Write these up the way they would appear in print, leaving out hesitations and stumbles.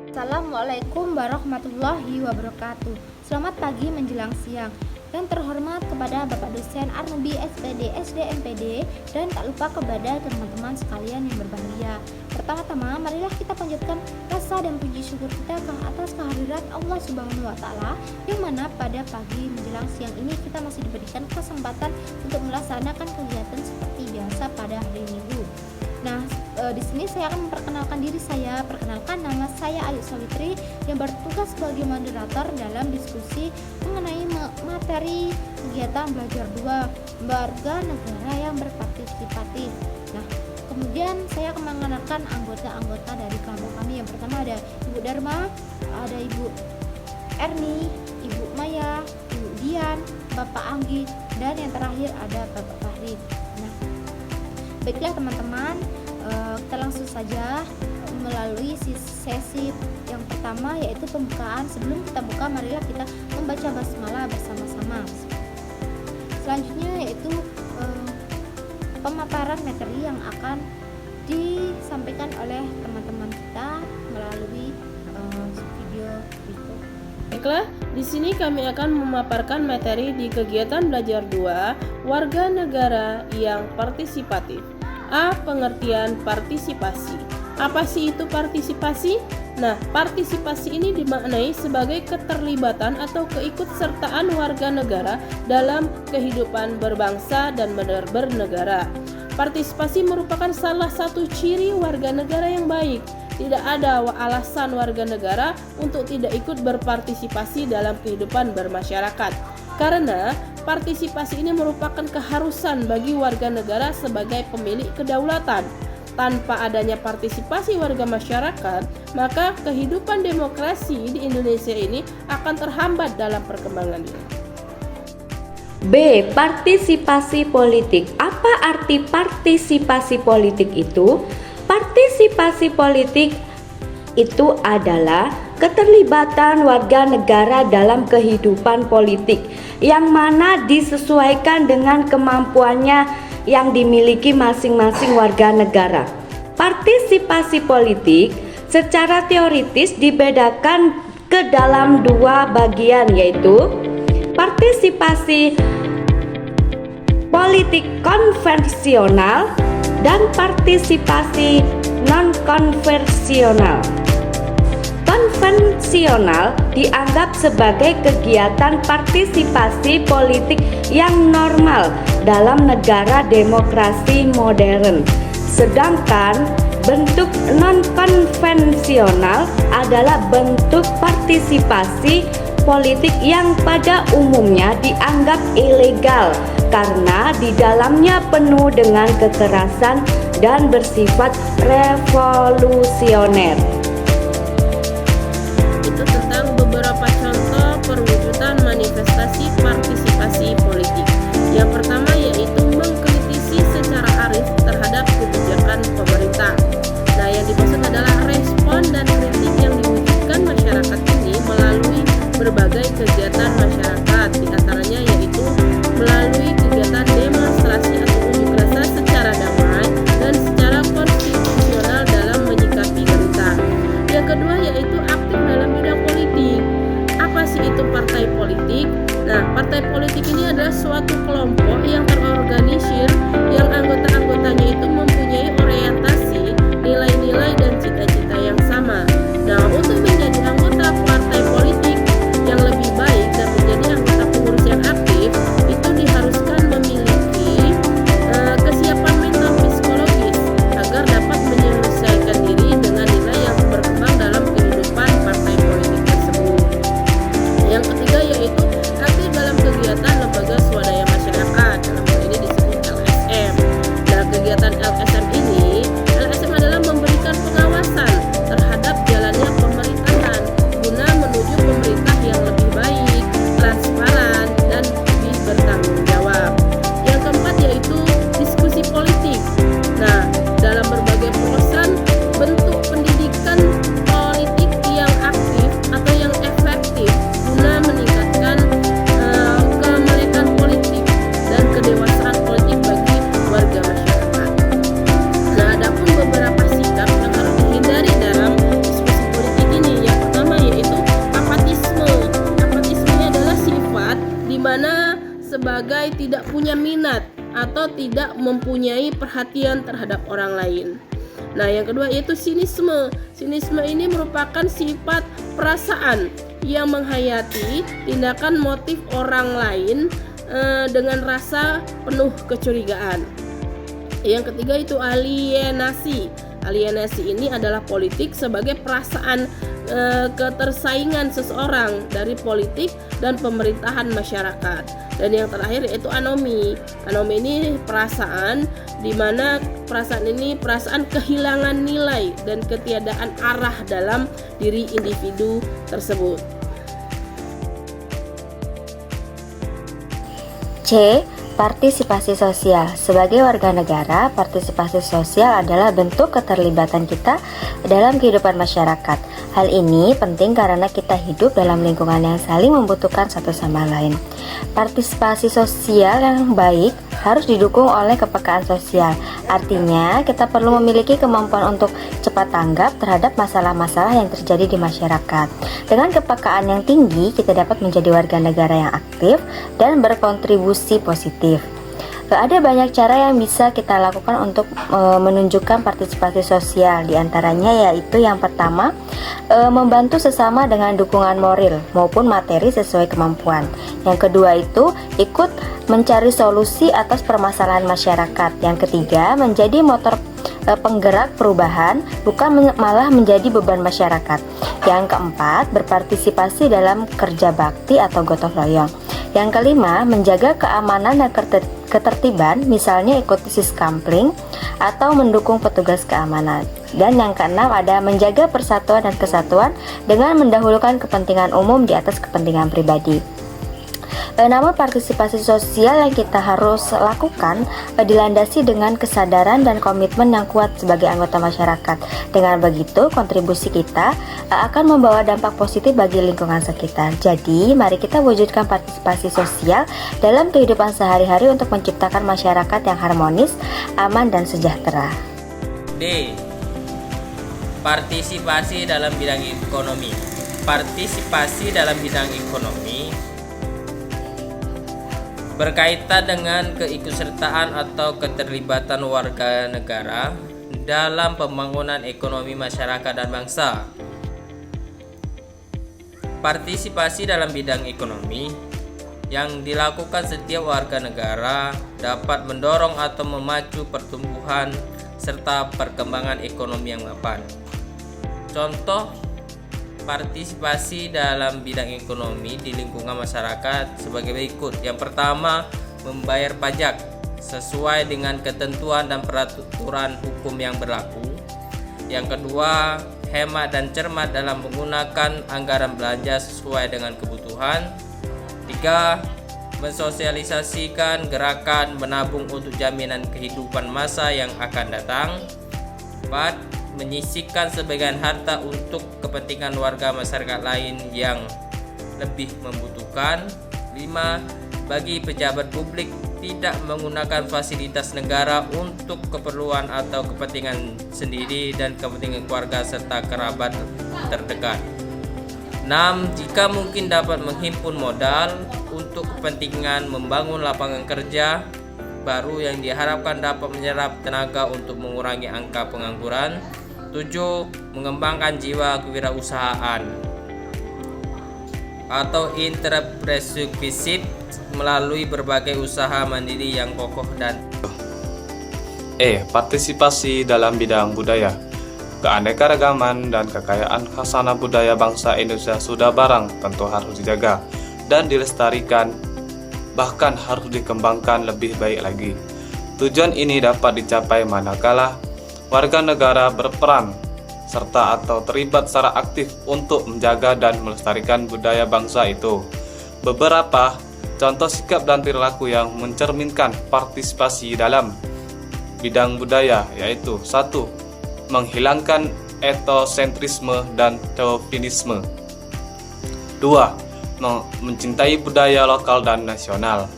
Assalamualaikum warahmatullahi wabarakatuh. Selamat pagi menjelang siang. Yang terhormat kepada Bapak Dosen Arnubi SPD SDMPD dan tak lupa kepada teman-teman sekalian yang berbahagia. Pertama-tama marilah kita panjatkan rasa dan puji syukur kita ke atas kehadirat Allah Subhanahu wa taala, yang mana pada pagi menjelang siang ini kita masih diberikan kesempatan untuk melaksanakan kegiatan seperti biasa pada hari Minggu. Nah, di sini saya akan memperkenalkan diri saya. Perkenalkan, nama saya Ayu Sawitri yang bertugas sebagai moderator dalam diskusi mengenai materi kegiatan belajar 2 warga negara yang berpartisipatif. Nah, kemudian saya akan mengenalkan anggota-anggota dari kelompok kami. Yang pertama ada Ibu Dharma, ada Ibu Erni, Ibu Maya, Ibu Dian, Bapak Anggi, dan yang terakhir ada Bapak Fahri. Nah, baiklah teman-teman, kita langsung saja melalui sesi yang pertama, yaitu pembukaan. Sebelum kita buka, marilah kita membaca basmalah bersama-sama. Selanjutnya yaitu pemaparan materi yang akan disampaikan oleh teman-teman kita melalui video berikut. Baiklah, di sini kami akan memaparkan materi di kegiatan belajar 2 warga negara yang partisipatif. A. Pengertian partisipasi. Apa sih itu partisipasi? Nah, partisipasi ini dimaknai sebagai keterlibatan atau keikutsertaan warga negara dalam kehidupan berbangsa dan bernegara. Partisipasi merupakan salah satu ciri warga negara yang baik. Tidak ada alasan warga negara untuk tidak ikut berpartisipasi dalam kehidupan bermasyarakat, karena partisipasi ini merupakan keharusan bagi warga negara sebagai pemilik kedaulatan. Tanpa adanya partisipasi warga masyarakat, maka kehidupan demokrasi di Indonesia ini akan terhambat dalam perkembangannya. B. Partisipasi politik. Apa arti partisipasi politik itu? Partisipasi politik itu adalah keterlibatan warga negara dalam kehidupan politik yang mana disesuaikan dengan kemampuannya yang dimiliki masing-masing warga negara. Partisipasi politik secara teoritis dibedakan ke dalam 2 bagian, yaitu partisipasi politik konvensional dan partisipasi non-konvensional. Konvensional dianggap sebagai kegiatan partisipasi politik yang normal dalam negara demokrasi modern. Sedangkan bentuk non-konvensional adalah bentuk partisipasi politik yang pada umumnya dianggap ilegal karena di dalamnya penuh dengan kekerasan dan bersifat revolusioner. Itu tentang beberapa contoh perwujudan manifestasi partisipasi politik. Yang pertama yaitu mengkritisi secara arif terhadap kebijakan pemerintah. Nah, yang dimaksud adalah respon dan kritik yang diwujudkan masyarakat ini melalui berbagai kegiatan masyarakat, diantaranya yaitu melalui kegiatan demonstrasi atau unjuk rasa secara damai dan secara konstitusional dalam menyikapi berita. Yang kedua yaitu aktif dalam bidang politik. Apa sih itu partai politik? Nah, partai politik ini adalah suatu kelompok yang terorganisir yang anggota-anggotanya itu mempunyai orientasi mempunyai perhatian terhadap orang lain. Nah, yang kedua yaitu sinisme. Sinisme ini merupakan sifat perasaan yang menghayati tindakan motif orang lain dengan rasa penuh kecurigaan. Yang ketiga itu alienasi. Alienasi ini adalah politik sebagai perasaan ketersaingan seseorang dari politik dan pemerintahan masyarakat. Dan yang terakhir yaitu anomi. Anomi ini perasaan di mana perasaan kehilangan nilai dan ketiadaan arah dalam diri individu tersebut. C. Partisipasi sosial. Sebagai warga negara, partisipasi sosial adalah bentuk keterlibatan kita dalam kehidupan masyarakat. Hal ini penting karena kita hidup dalam lingkungan yang saling membutuhkan satu sama lain. Partisipasi sosial yang baik harus didukung oleh kepekaan sosial. Artinya, kita perlu memiliki kemampuan untuk cepat tanggap terhadap masalah-masalah yang terjadi di masyarakat. Dengan kepekaan yang tinggi, kita dapat menjadi warga negara yang aktif dan berkontribusi positif. Ada banyak cara yang bisa kita lakukan untuk menunjukkan partisipasi sosial. Di antaranya yaitu yang pertama, membantu sesama dengan dukungan moral maupun materi sesuai kemampuan. Yang kedua itu ikut mencari solusi atas permasalahan masyarakat. Yang ketiga, menjadi motor penggerak perubahan, bukan malah menjadi beban masyarakat. Yang keempat, berpartisipasi dalam kerja bakti atau gotong royong. Yang kelima, menjaga keamanan dan ketertiban, misalnya ikut siskampling atau mendukung petugas keamanan. Dan yang keenam ada menjaga persatuan dan kesatuan dengan mendahulukan kepentingan umum di atas kepentingan pribadi. Namun partisipasi sosial yang kita harus lakukan dilandasi dengan kesadaran dan komitmen yang kuat sebagai anggota masyarakat. Dengan begitu, kontribusi kita akan membawa dampak positif bagi lingkungan sekitar. Jadi, mari kita wujudkan partisipasi sosial dalam kehidupan sehari-hari untuk menciptakan masyarakat yang harmonis, aman, dan sejahtera. D. Partisipasi dalam bidang ekonomi. Partisipasi dalam bidang ekonomi berkaitan dengan keikutsertaan atau keterlibatan warga negara dalam pembangunan ekonomi masyarakat dan bangsa. Partisipasi dalam bidang ekonomi yang dilakukan setiap warga negara dapat mendorong atau memacu pertumbuhan serta perkembangan ekonomi yang mapan. Contoh partisipasi dalam bidang ekonomi di lingkungan masyarakat sebagai berikut. Yang pertama, membayar pajak sesuai dengan ketentuan dan peraturan hukum yang berlaku. Yang kedua, hemat dan cermat dalam menggunakan anggaran belanja sesuai dengan kebutuhan. Tiga, mensosialisasikan gerakan menabung untuk jaminan kehidupan masa yang akan datang. 4. Menyisihkan sebagian harta untuk kepentingan warga masyarakat lain yang lebih membutuhkan. 5. Bagi pejabat publik tidak menggunakan fasilitas negara untuk keperluan atau kepentingan sendiri dan kepentingan keluarga serta kerabat terdekat. 6. Jika mungkin dapat menghimpun modal untuk kepentingan membangun lapangan kerja baru yang diharapkan dapat menyerap tenaga untuk mengurangi angka pengangguran. 7. Mengembangkan jiwa kewirausahaan atau entrepreneurship melalui berbagai usaha mandiri yang kokoh dan Partisipasi dalam bidang budaya. Keanekaragaman dan kekayaan khasana budaya bangsa Indonesia sudah barang tentu harus dijaga dan dilestarikan, bahkan harus dikembangkan lebih baik lagi. Tujuan ini dapat dicapai manakala warga negara berperan serta atau terlibat secara aktif untuk menjaga dan melestarikan budaya bangsa itu. Beberapa contoh sikap dan perilaku yang mencerminkan partisipasi dalam bidang budaya yaitu 1. Menghilangkan etnosentrisme dan chauvinisme. 2. Mencintai budaya lokal dan nasional.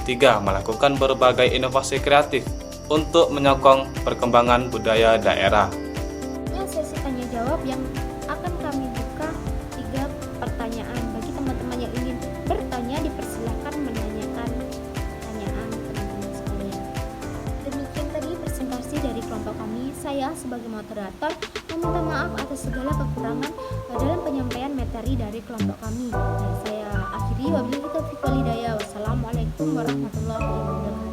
3. Melakukan berbagai inovasi kreatif untuk menyokong perkembangan budaya daerah. Sesi tanya jawab yang akan kami buka 3 pertanyaan. Bagi teman-teman yang ingin bertanya, dipersilakan menanyakan pertanyaan teman-teman sekalian. Demikian saya sebagai moderator meminta maaf atas segala kekurangan dalam penyampaian materi dari kelompok kami. Saya akhiri, wabillahi taufiq wal hidayah. Wassalamualaikum warahmatullahi wabarakatuh.